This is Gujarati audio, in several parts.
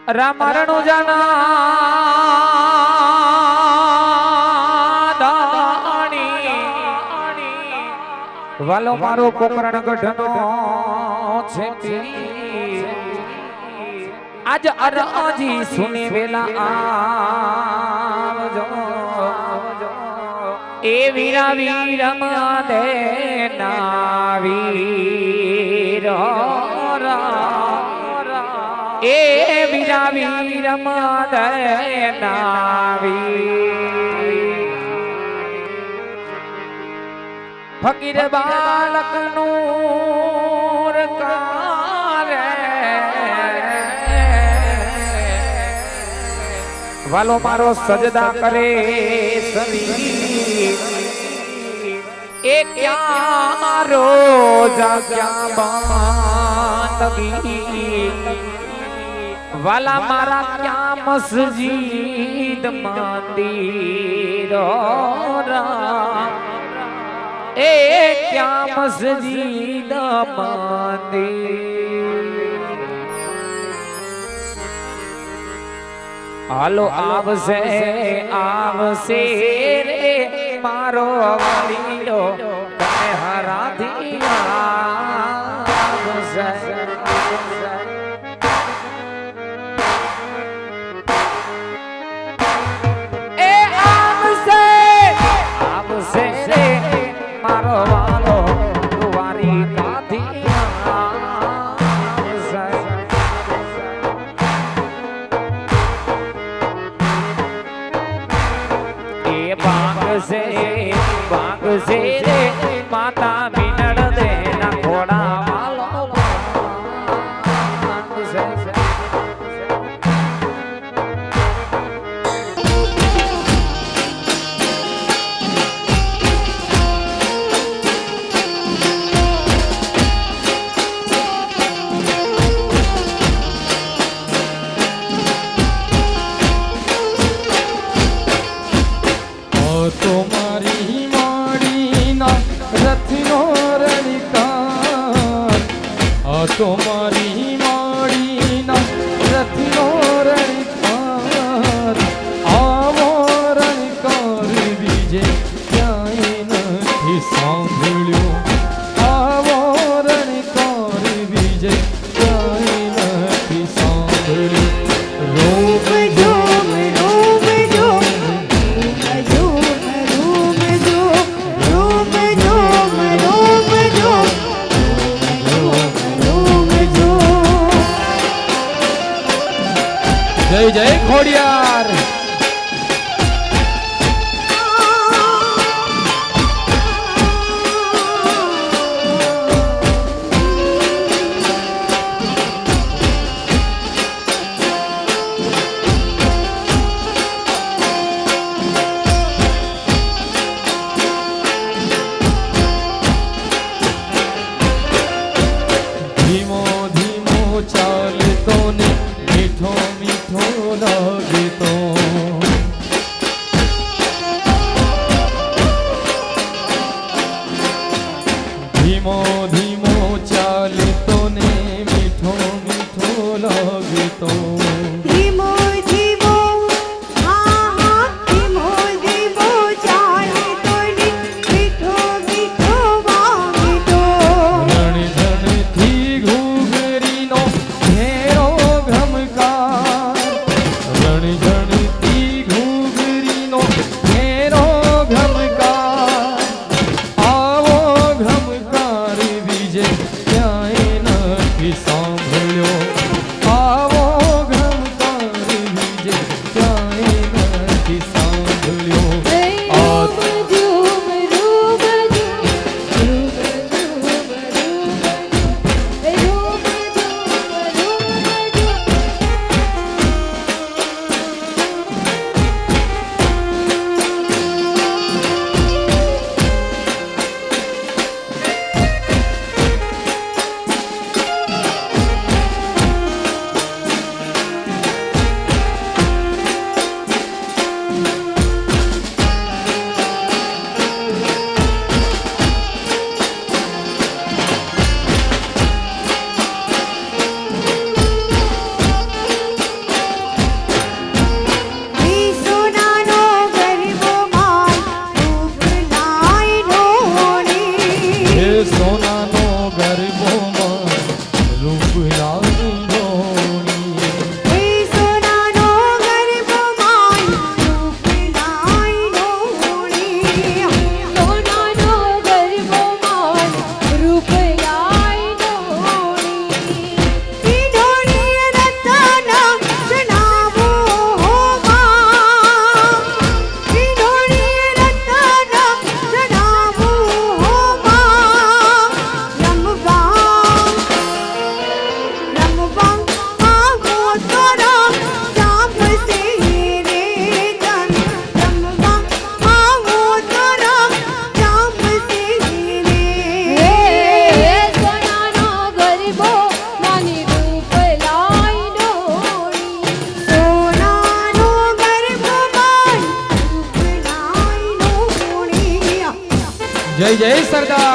રામારણો જાના દાણી વાલો મારો પોકરણ ગઢનો છે આજ અરજી સુની વેલા આવજો એ વીરા વીરમ દે નાવીર એ વીરા વીરમ દે નાવી ફકીર બાલક નૂર કારે વાલો મારો સજદા કરે સવી એ ક્યાં રોજા ક્યાં બાંધગી વાલા મારા ક્યાં મસ્જિદ મંદિર એ ક્યાં મસ્જિદ મંદિર હાલો આવશે આવશે રે મારો વાલીઓ તને હરાથી આવશે એ આવશે આવશે રે મારો વાલો દુવારી કાથી ભાગશે રે માતા મિનળ દે ના ઘોડા વાલો તમારી માડીના રથનો રણકાર આવો રણકાર બીજે ક્યાંય નથી સાંભળ્યો આવો રણકાર બીજે ક્યાંય નથી સાંભળ્યો રૂપ જોમ રૂપ જોમ રૂપ જોમ રૂપ જોમ રૂપ જોમ જય જય ખોડિયાર ધીમો ધીમો ચાલતો ને મીઠો મીઠો લાગે તો ધીમો ધીમો ચાલતો ને મીઠો મીઠો લાગે તો ધીમો ધીમો હા ધીમો ધીમો ચાલતો ને મીઠો મીઠો વાગે તો રણ ધણથી ઘૂઘરીનો ઘેરો ઘમકાર રણ ધણથી ઘૂઘરીનો ઘેરો ઘમકાર આવો ઘમકાર બીજે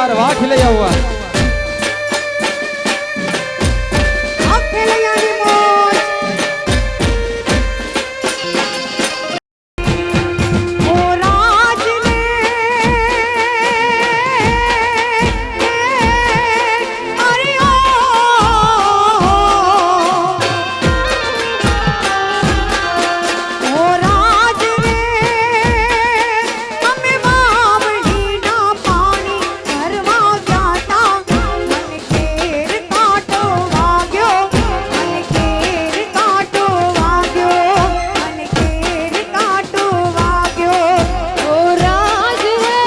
બાર વાઘ લઈ આવવા અફેલિયાની મોજ ઓ રાજને અરે ઓ રાજને અમે બાવળીના પાણી ભરવા ગયા તા મને ઘેર કાંટો વાગ્યો મને ઘેર કાંટો વાગ્યો મને ઘેર કાંટો વાગ્યો ઓ રાજ રે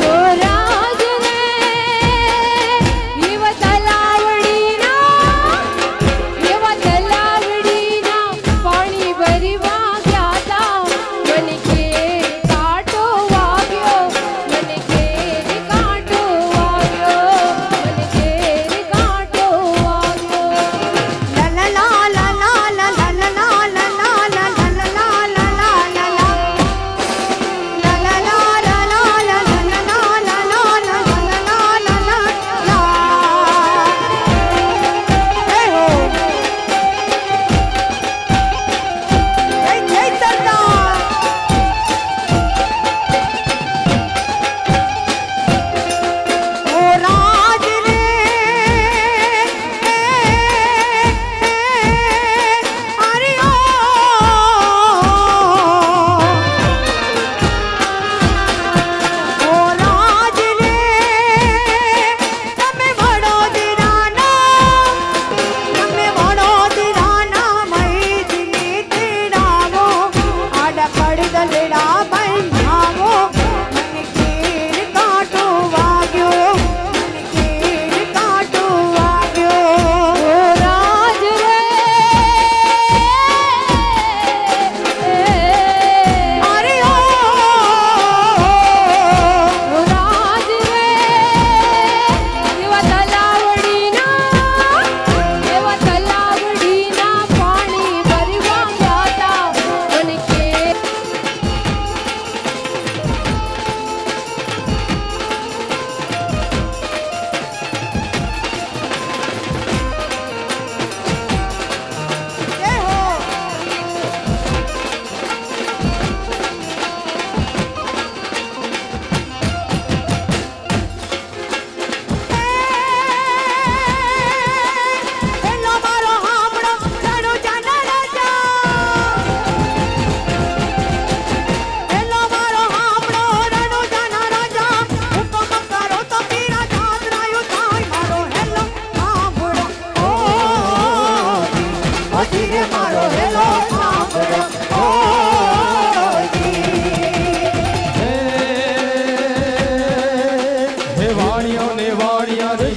ઓ રાજ રે ઈવ તલાવડીના પાણી ભરવા ગયા તા મને ઘેર કાંટો વાગ્યો મને ઘેર કાંટો વાગ્યો મને ઘેર કાંટો વાગ્યો લા લા લા લા લા લા લા લા લા લા લા લા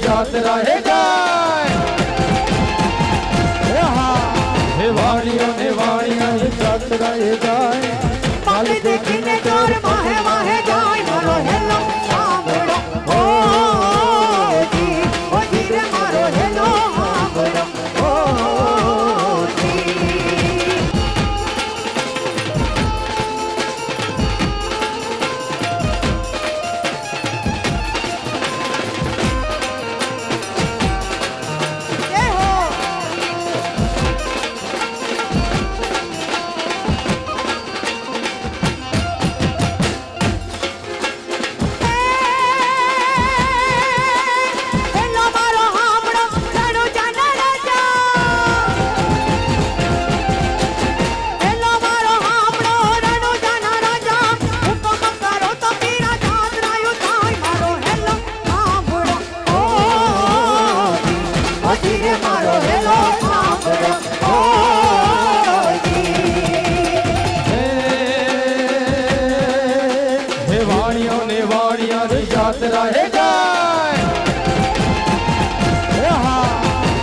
જાત્રા હે જાય હે વાણીઓને વાણિયાની જાત્રા હે જાય પાલ દેખીને ચોર વાહે વાહે જાય મારો હેલો સાંભળો ઓ જી રે મારો હેલો સાંભળો ઓ જાત્રા હે જાય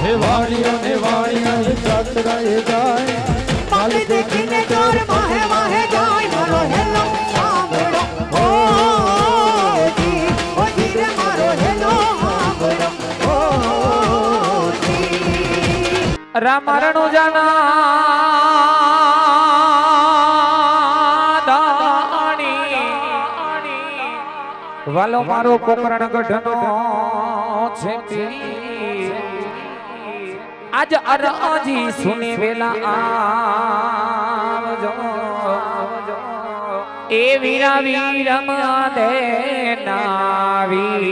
હે વાણીઓને વાણિયાની જાત્રા હે જાય પાલ દેખીને ચોર વાહે વાહે જાય મારો હેલો સાંભળો ઓ જી રે મારો હેલો સાંભળો ઓ રામરણુ જાના દાણી વાલો મારો પોકરણ ગઢનો છે પીર. આજ અરજી સુની વેલા આવજો એ વીરા વીરમ દે નાવીર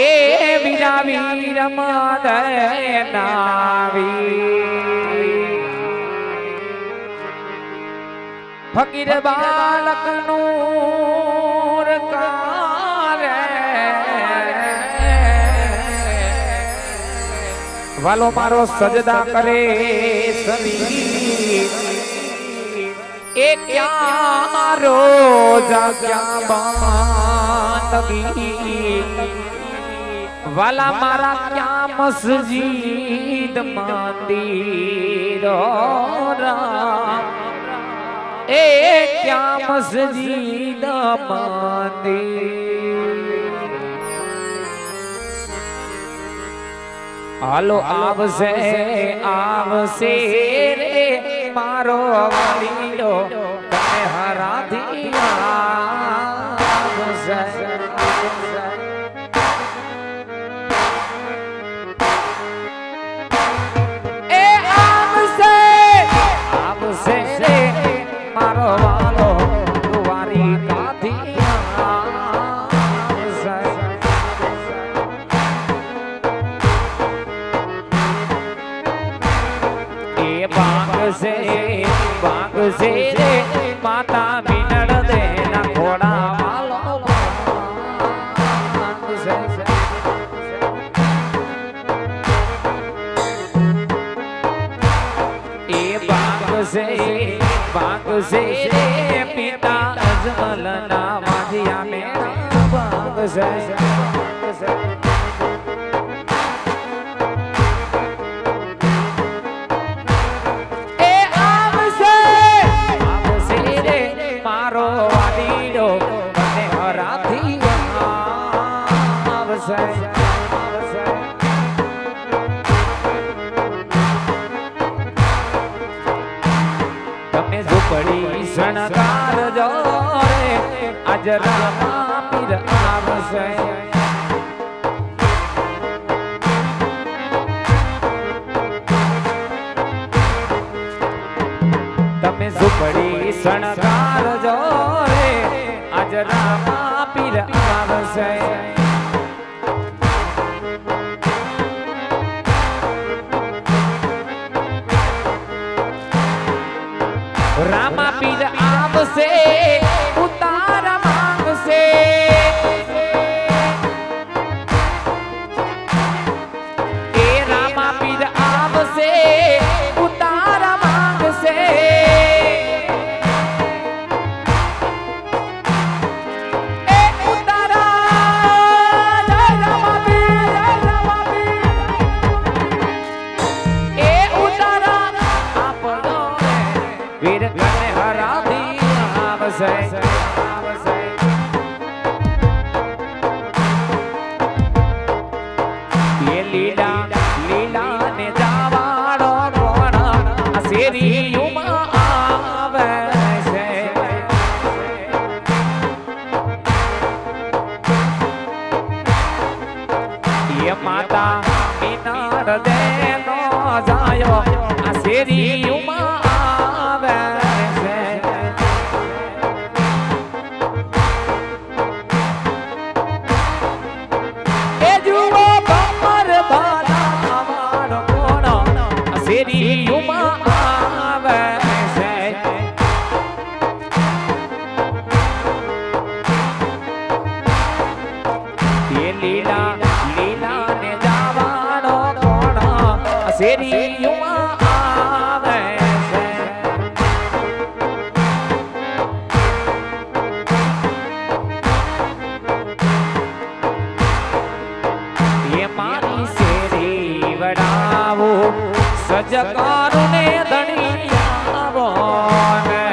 એ વીરા વીરમ દે નાવીર. ફકીર બાલક નૂર કારે વાલો મારો સજદા કરે સવી એ ક્યાં રોજા ક્યાં બાંધગી વાલા મારા ક્યાં મસ્જિદ મંદિર એ ક્યાં મસ્જિદ મંદિર. હાલો આવશે આવશે રે મારો વાલીડો તને હરાથી આવશે. એ આવશે આવશે રે મારો વાલો દુવારી કાથી આવશે. એ ભાગશે ભાગશે રે માતા મિનળ દે ના ઘોડા વાલો ભાગશે. એ ભાગશે ભાગશે રે પિતા અજમલ ના વાંધિયા મેળા ભાગશે. એ આવશે આવશે રે મારો વાલીડો મને હરાથી આવશે. તમે ઝૂંપડી શણગાર જો રે આજ રામા પીર આવશે. તમે ઝૂંપડી શણગાર જો રે આજ રામા પીર આવશે. રામા પીર આવશે ઉતાર માંગશે. એ રામા પીર આવશે ઉતાર માંગશે. એ ઉતારા જય રામા પીર જય રામા પીર. એ ઉતારા આપો વીર કને હરાવી આવશે. એ લીલા લીલા ને જાવાળો કોણ આ શેરીયુમાં આવે છે. એ માતા મિનાર દે નો જાયો આ શેરીયુમાં આવે છે. એ જુઓ કમર બાલા વાળો કોણ આ શેરીયુમાં આવે છે. એ લીલા લીલા ને જાવાળો કોણ આ શેરીયુમાં આવે છે. એ મારી શેરી વડાવો સજકારું ને ધણી આવો ને.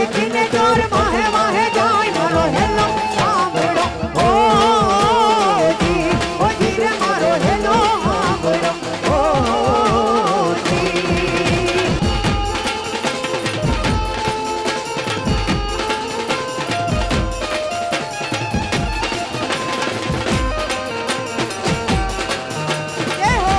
દેખીને ચોર વાહે વાહે જાય મારો હેલો સાંભળો ઓ જી રે મારો હેલો સાંભળો ઓ જી જય હો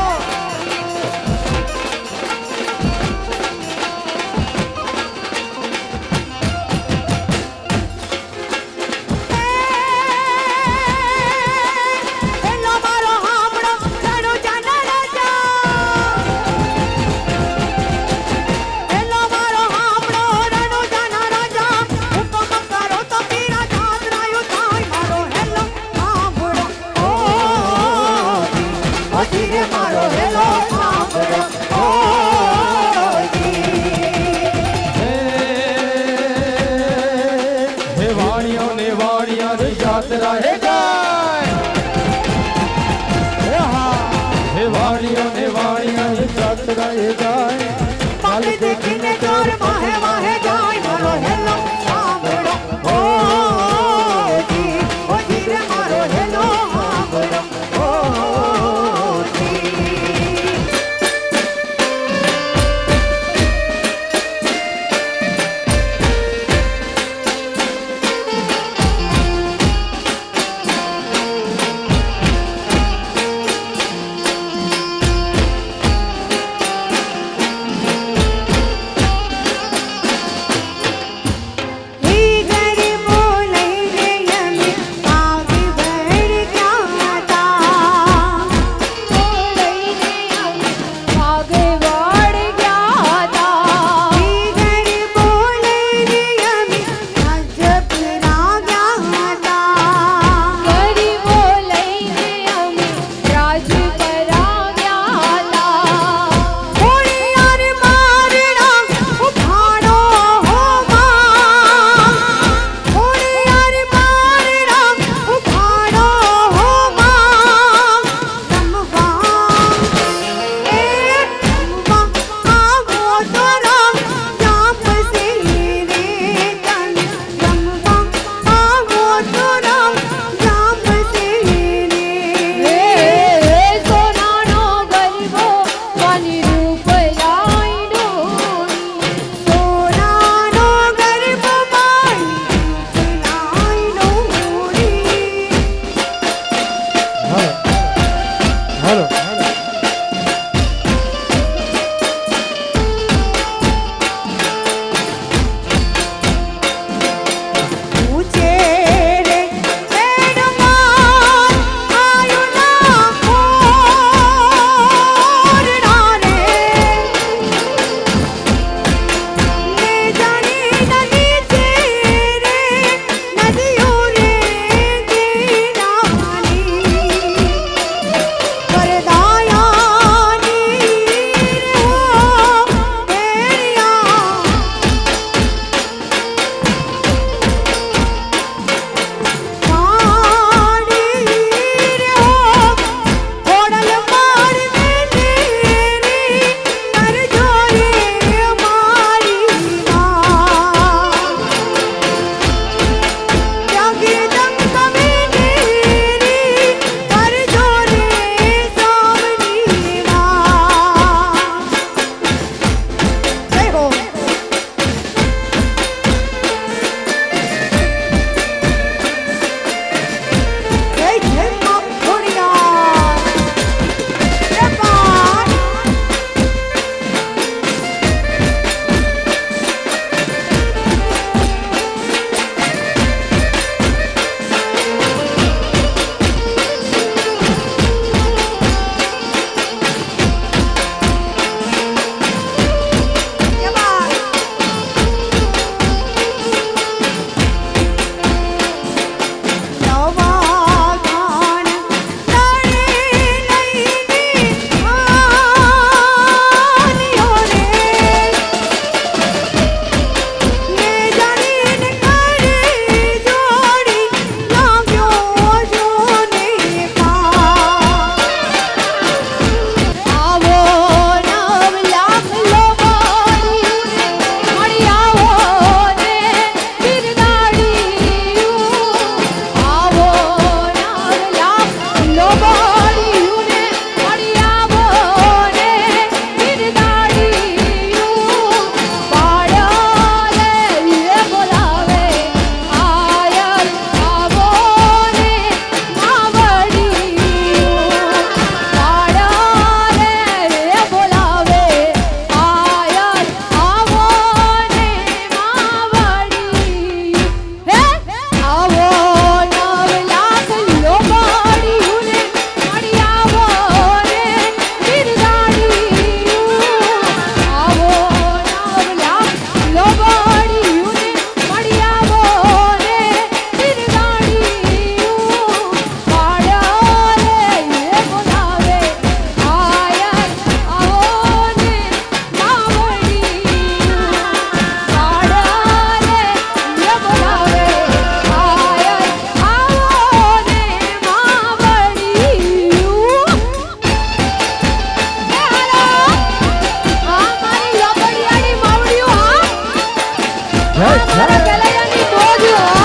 મારા ગલૈયાની મોજ હો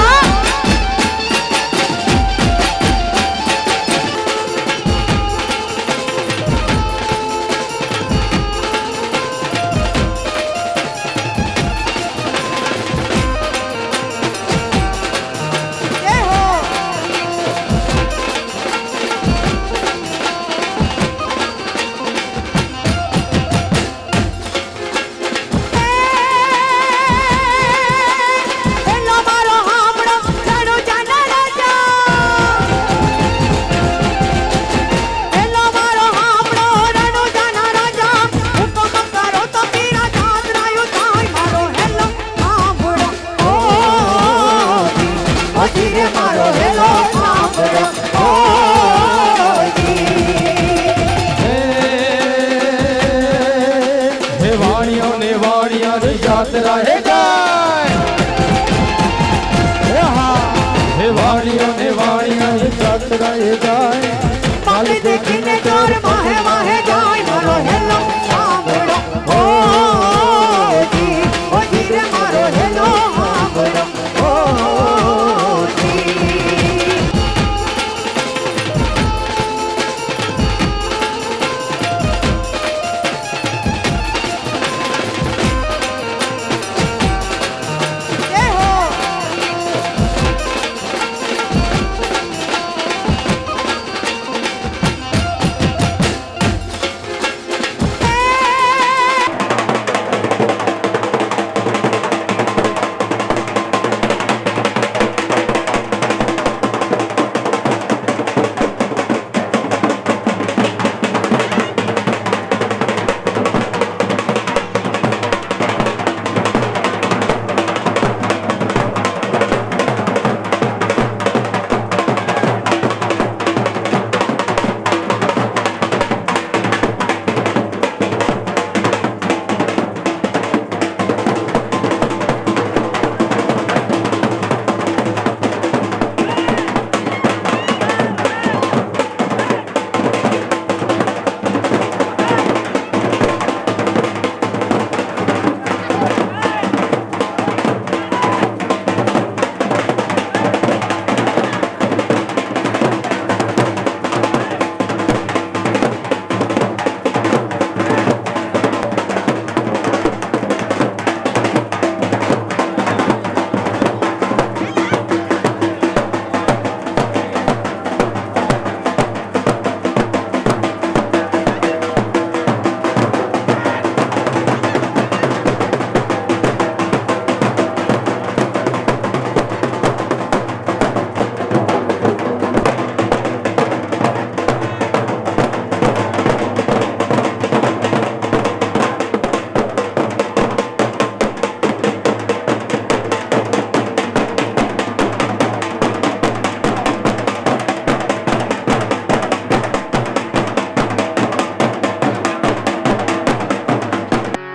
यात्रा है गाय हे वाड़ियों ने वाड़ियां यात्रा है गाय माल देखने जोर माहे माहे जाय मारो हेलो सामड़ो ओ जी रे मारो हेलो सामड़ो ओ जी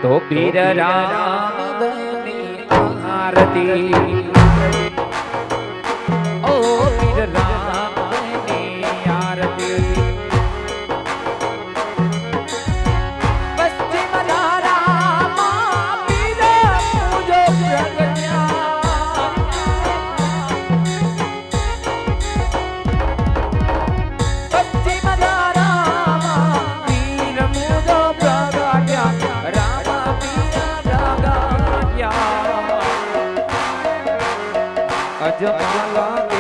તો પીર રામની આરતી ઓ પીર રામની આરતી પશ્ચિમ ધારામાં પીર પૂજો પ્રગટ્યા પશ્ચિમ ધારામાં પીર પૂજો પ્રગટ્યા અજમાલા